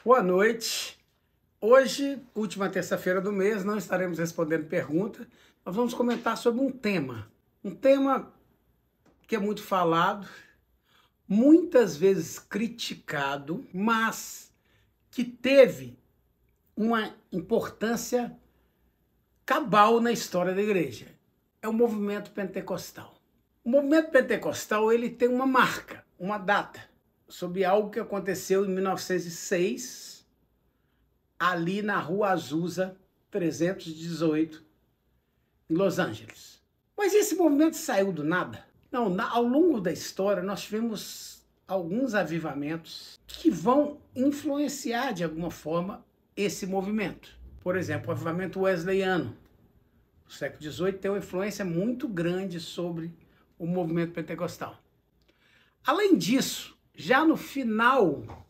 Boa noite. Hoje, última terça-feira do mês, não estaremos respondendo perguntas. Nós vamos comentar sobre um tema que é muito falado, muitas vezes criticado, mas que teve uma importância cabal na história da igreja. É o movimento pentecostal. O movimento pentecostal ele tem uma marca, uma data, sobre algo que aconteceu em 1906, ali na Rua Azusa 318, em Los Angeles. Mas esse movimento saiu do nada? Não, ao longo da história nós tivemos alguns avivamentos que vão influenciar de alguma forma esse movimento. Por exemplo, o avivamento wesleyano, no século XVIII, tem uma influência muito grande sobre o movimento pentecostal. Além disso, já no final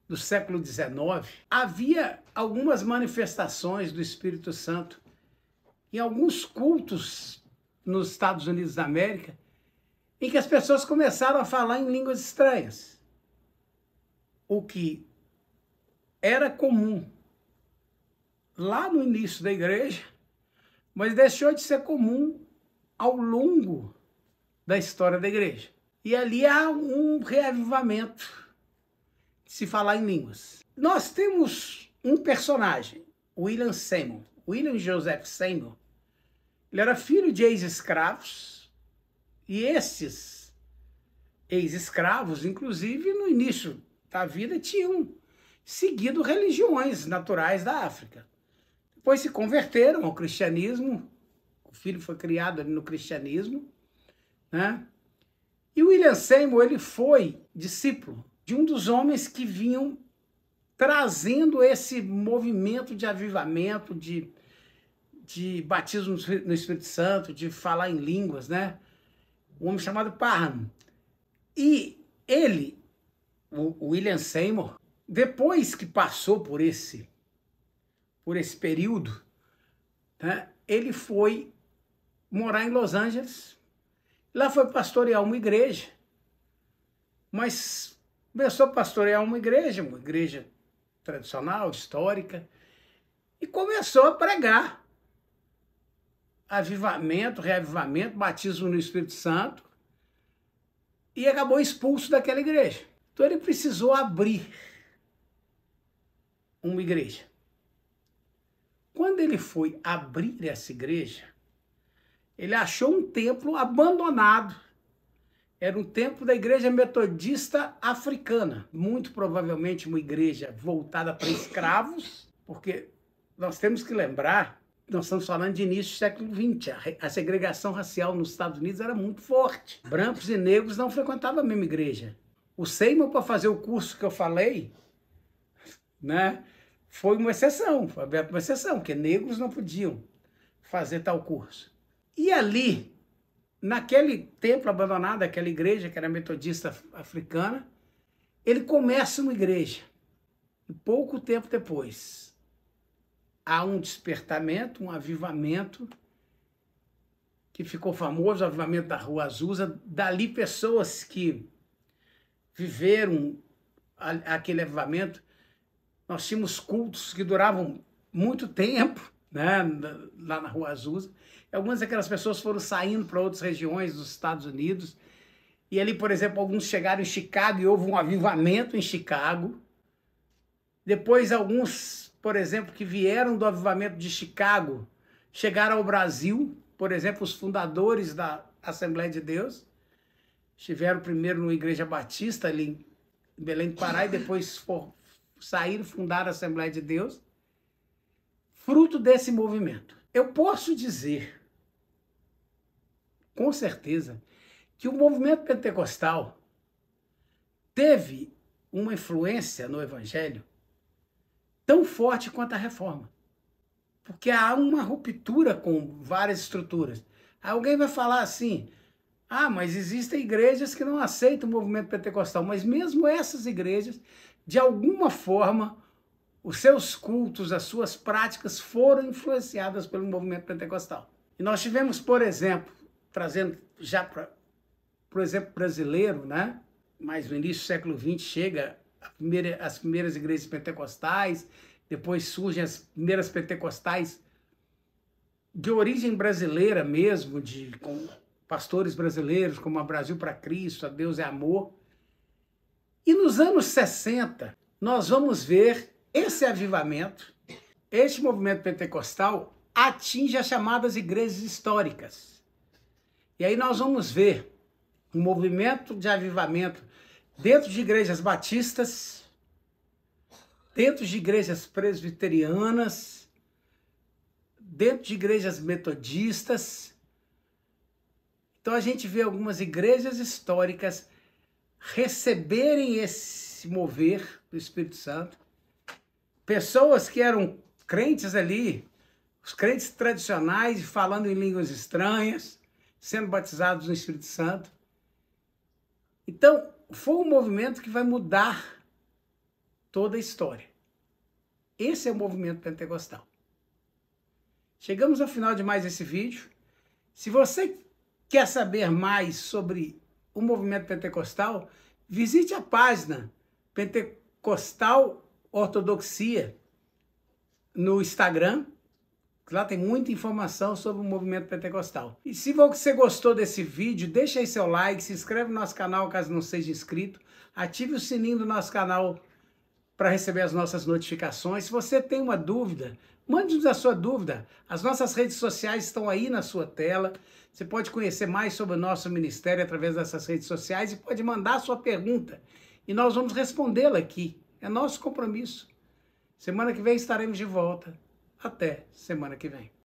do século XIX, havia algumas manifestações do Espírito Santo em alguns cultos nos Estados Unidos da América, em que as pessoas começaram a falar em línguas estranhas, o que era comum lá no início da igreja, mas deixou de ser comum ao longo da história da igreja. E ali há um reavivamento de se falar em línguas. Nós temos um personagem, William Seymour, William Joseph Seymour. Ele era filho de ex-escravos, e esses ex-escravos, inclusive, no início da vida, tinham seguido religiões naturais da África. Depois se converteram ao cristianismo, o filho foi criado ali no cristianismo, né? E William Seymour, ele foi discípulo de um dos homens que vinham trazendo esse movimento de avivamento, de batismo no Espírito Santo, de falar em línguas, né? Um homem chamado Parham. E ele, o William Seymour, depois que passou por esse período, né, ele foi morar em Los Angeles. Lá foi pastorear uma igreja, mas começou a pastorear uma igreja tradicional, histórica, e começou a pregar avivamento, reavivamento, batismo no Espírito Santo, e acabou expulso daquela igreja. Então ele precisou abrir uma igreja. Quando ele foi abrir essa igreja, ele achou um templo abandonado. Era um templo da igreja metodista africana, muito provavelmente uma igreja voltada para escravos, porque nós temos que lembrar, nós estamos falando de início do século XX, a segregação racial nos Estados Unidos era muito forte. Brancos e negros não frequentavam a mesma igreja. O Seymour, para fazer o curso que eu falei, né, foi uma exceção, foi aberto uma exceção, porque negros não podiam fazer tal curso. E ali, naquele templo abandonado, aquela igreja que era metodista africana, ele começa uma igreja. E pouco tempo depois, há um despertamento, um avivamento, que ficou famoso, o avivamento da Rua Azusa. Dali, pessoas que viveram aquele avivamento, nós tínhamos cultos que duravam muito tempo, né, lá na Rua Azusa. Algumas daquelas pessoas foram saindo para outras regiões dos Estados Unidos. E ali, por exemplo, alguns chegaram em Chicago e houve um avivamento em Chicago. Depois, alguns, por exemplo, que vieram do avivamento de Chicago, chegaram ao Brasil. Por exemplo, os fundadores da Assembleia de Deus estiveram primeiro numa igreja batista ali em Belém do Pará e depois saíram e fundaram a Assembleia de Deus. Fruto desse movimento. Eu posso dizer, com certeza, que o movimento pentecostal teve uma influência no evangelho tão forte quanto a reforma. Porque há uma ruptura com várias estruturas. Alguém vai falar assim, mas existem igrejas que não aceitam o movimento pentecostal, mas mesmo essas igrejas, de alguma forma, os seus cultos, as suas práticas foram influenciadas pelo movimento pentecostal. E nós tivemos, por exemplo, trazendo já para o exemplo brasileiro, né? Mas no início do século XX chega as primeiras igrejas pentecostais, depois surgem as primeiras pentecostais de origem brasileira mesmo, com pastores brasileiros, como a Brasil para Cristo, a Deus é Amor. E nos anos 60, nós vamos ver esse avivamento, este movimento pentecostal atinge as chamadas igrejas históricas. E aí nós vamos ver um movimento de avivamento dentro de igrejas batistas, dentro de igrejas presbiterianas, dentro de igrejas metodistas. Então a gente vê algumas igrejas históricas receberem esse mover do Espírito Santo. Pessoas que eram crentes ali, os crentes tradicionais, falando em línguas estranhas, sendo batizados no Espírito Santo. Então, foi um movimento que vai mudar toda a história. Esse é o movimento pentecostal. Chegamos ao final de mais esse vídeo. Se você quer saber mais sobre o movimento pentecostal, visite a página Pentecostal Ortodoxia no Instagram. Lá tem muita informação sobre o movimento pentecostal. E se você gostou desse vídeo, deixa aí seu like, se inscreve no nosso canal caso não seja inscrito, ative o sininho do nosso canal para receber as nossas notificações. Se você tem uma dúvida, mande-nos a sua dúvida. As nossas redes sociais estão aí na sua tela. Você pode conhecer mais sobre o nosso ministério através dessas redes sociais e pode mandar a sua pergunta. E nós vamos respondê-la aqui. É nosso compromisso. Semana que vem estaremos de volta. Até semana que vem.